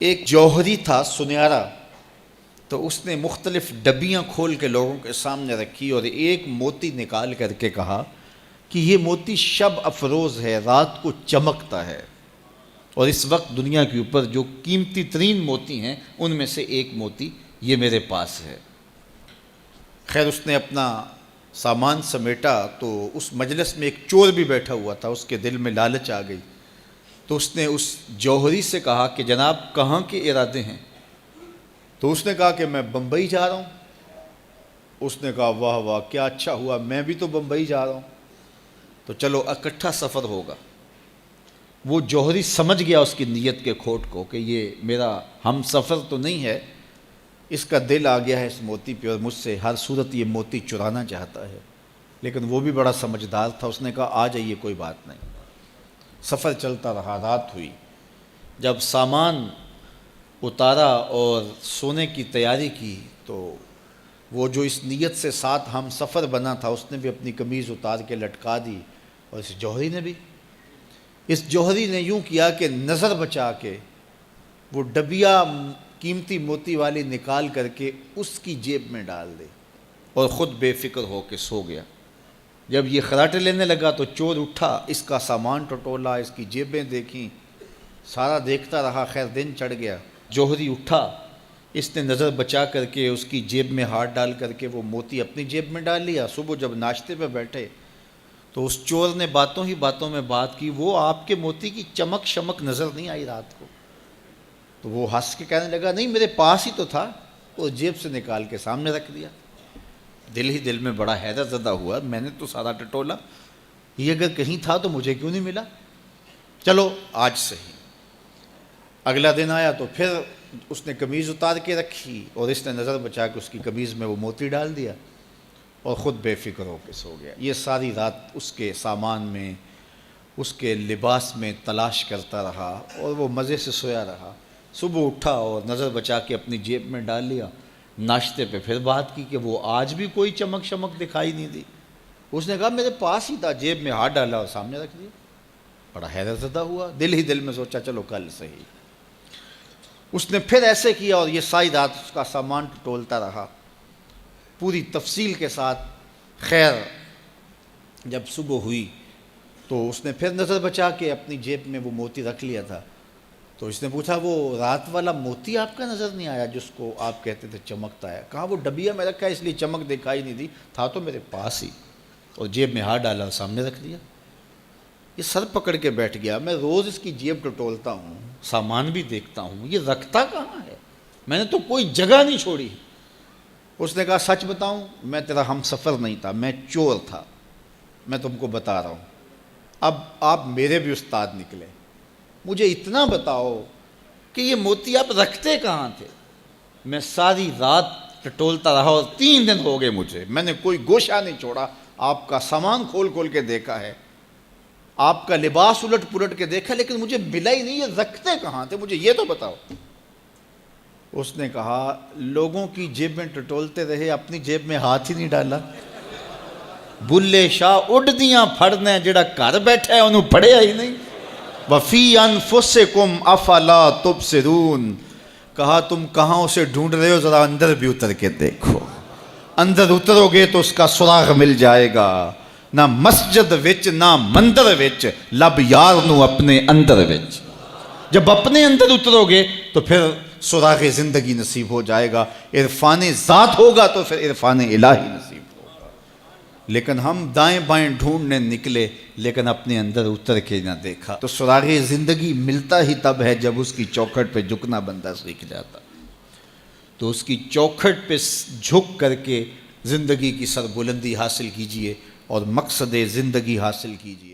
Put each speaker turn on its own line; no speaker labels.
ایک جوہری تھا سنہرا، تو اس نے مختلف ڈبیاں کھول کے لوگوں کے سامنے رکھی اور ایک موتی نکال کر کے کہا کہ یہ موتی شب افروز ہے، رات کو چمکتا ہے، اور اس وقت دنیا کے اوپر جو قیمتی ترین موتی ہیں ان میں سے ایک موتی یہ میرے پاس ہے۔ خیر اس نے اپنا سامان سمیٹا تو اس مجلس میں ایک چور بھی بیٹھا ہوا تھا، اس کے دل میں لالچ آ گئی، تو اس نے اس جوہری سے کہا کہ جناب کہاں کے ارادے ہیں؟ تو اس نے کہا کہ میں بمبئی جا رہا ہوں۔ اس نے کہا واہ واہ کیا اچھا ہوا، میں بھی تو بمبئی جا رہا ہوں، تو چلو اکٹھا سفر ہوگا۔ وہ جوہری سمجھ گیا اس کی نیت کے کھوٹ کو کہ یہ میرا ہم سفر تو نہیں ہے، اس کا دل آ گیا ہے اس موتی پہ اور مجھ سے ہر صورت یہ موتی چرانا چاہتا ہے۔ لیکن وہ بھی بڑا سمجھدار تھا، اس نے کہا آ جائیے کوئی بات نہیں۔ سفر چلتا رہا، رات ہوئی، جب سامان اتارا اور سونے کی تیاری کی تو وہ جو اس نیت سے ساتھ ہم سفر بنا تھا اس نے بھی اپنی قمیض اتار کے لٹکا دی، اور اس جوہری نے بھی۔ اس جوہری نے یوں کیا کہ نظر بچا کے وہ ڈبیا قیمتی موتی والی نکال کر کے اس کی جیب میں ڈال دی اور خود بے فکر ہو کے سو گیا۔ جب یہ خراٹے لینے لگا تو چور اٹھا، اس کا سامان ٹٹولا، اس کی جیبیں دیکھیں، سارا دیکھتا رہا۔ خیر دن چڑھ گیا، جوہری اٹھا، اس نے نظر بچا کر کے اس کی جیب میں ہاتھ ڈال کر کے وہ موتی اپنی جیب میں ڈال لیا۔ صبح جب ناشتے پہ بیٹھے تو اس چور نے باتوں ہی باتوں میں بات کی، وہ آپ کے موتی کی چمک شمک نظر نہیں آئی رات کو؟ تو وہ ہنس کے کہنے لگا نہیں میرے پاس ہی تو تھا، وہ جیب سے نکال کے سامنے رکھ دیا۔ دل ہی دل میں بڑا حیرت زدہ ہوا، میں نے تو سارا ٹٹولا، یہ اگر کہیں تھا تو مجھے کیوں نہیں ملا؟ چلو آج صحیح۔ اگلا دن آیا تو پھر اس نے قمیض اتار کے رکھی اور اس نے نظر بچا کے اس کی قمیض میں وہ موتی ڈال دیا اور خود بے فکر ہو کے سو گیا۔ یہ ساری رات اس کے سامان میں، اس کے لباس میں تلاش کرتا رہا اور وہ مزے سے سویا رہا۔ صبح اٹھا اور نظر بچا کے اپنی جیب میں ڈال لیا۔ ناشتے پہ پھر بات کی کہ وہ آج بھی کوئی چمک شمک دکھائی نہیں دی۔ اس نے کہا میرے پاس ہی تھا، جیب میں ہاتھ ڈالا اور سامنے رکھ دیا۔ بڑا حیرت زدہ ہوا، دل ہی دل میں سوچا چلو کل صحیح۔ اس نے پھر ایسے کیا اور یہ ساری رات اس کا سامان ٹٹولتا رہا پوری تفصیل کے ساتھ۔ خیر جب صبح ہوئی تو اس نے پھر نظر بچا کے اپنی جیب میں وہ موتی رکھ لیا تھا، تو اس نے پوچھا وہ رات والا موتی آپ کا نظر نہیں آیا جس کو آپ کہتے تھے چمکتا ہے؟ کہا وہ ڈبیا میں رکھا ہے اس لیے چمک دکھائی نہیں دی، تھا تو میرے پاس ہی، اور جیب میں ہاتھ ڈالا اور سامنے رکھ دیا۔ یہ سر پکڑ کے بیٹھ گیا، میں روز اس کی جیب ٹٹولتا ہوں، سامان بھی دیکھتا ہوں، یہ رکھتا کہاں ہے؟ میں نے تو کوئی جگہ نہیں چھوڑی۔ اس نے کہا سچ بتاؤں میں تیرا ہم سفر نہیں تھا، میں چور تھا، میں تم کو بتا رہا ہوں۔ اب آپ میرے بھی استاد نکلے، مجھے اتنا بتاؤ کہ یہ موتی آپ رکھتے کہاں تھے؟ میں ساری رات ٹٹولتا رہا اور 3 دن ہو گئے مجھے، میں نے کوئی گوشہ نہیں چھوڑا، آپ کا سامان کھول کھول کے دیکھا ہے، آپ کا لباس الٹ پلٹ کے دیکھا، لیکن مجھے ملا ہی نہیں، یہ رکھتے کہاں تھے؟ مجھے یہ تو بتاؤ۔ اس نے کہا لوگوں کی جیب میں ٹٹولتے رہے، اپنی جیب میں ہاتھ ہی نہیں ڈالا۔ بلے شاہ اڈدیاں پھڑنے جڑا گھر بیٹھا ہے انہوں پڑھیا ہی نہیں۔ وَفِي أَنفُسِكُمْ أَفَلَا تُبْصِرُونَ، کہا تم کہاں اسے ڈھونڈ رہے ہو، ذرا اندر بھی اتر کے دیکھو، اندر اترو گے تو اس کا سراغ مل جائے گا۔ نہ مسجد وچ نہ مندر وچ، لب یار نو اپنے اندر وچ۔ جب اپنے اندر اترو گے تو پھر سراغ زندگی نصیب ہو جائے گا، عرفان ذات ہوگا تو پھر عرفان الہی نصیب ہوگا۔ لیکن ہم دائیں بائیں ڈھونڈنے نکلے لیکن اپنے اندر اتر کے نہ دیکھا، تو سراغ زندگی ملتا ہی تب ہے جب اس کی چوکھٹ پہ جھکنا بندہ سیکھ جاتا۔ تو اس کی چوکھٹ پہ جھک کر کے زندگی کی سربلندی حاصل کیجئے اور مقصد زندگی حاصل کیجئے۔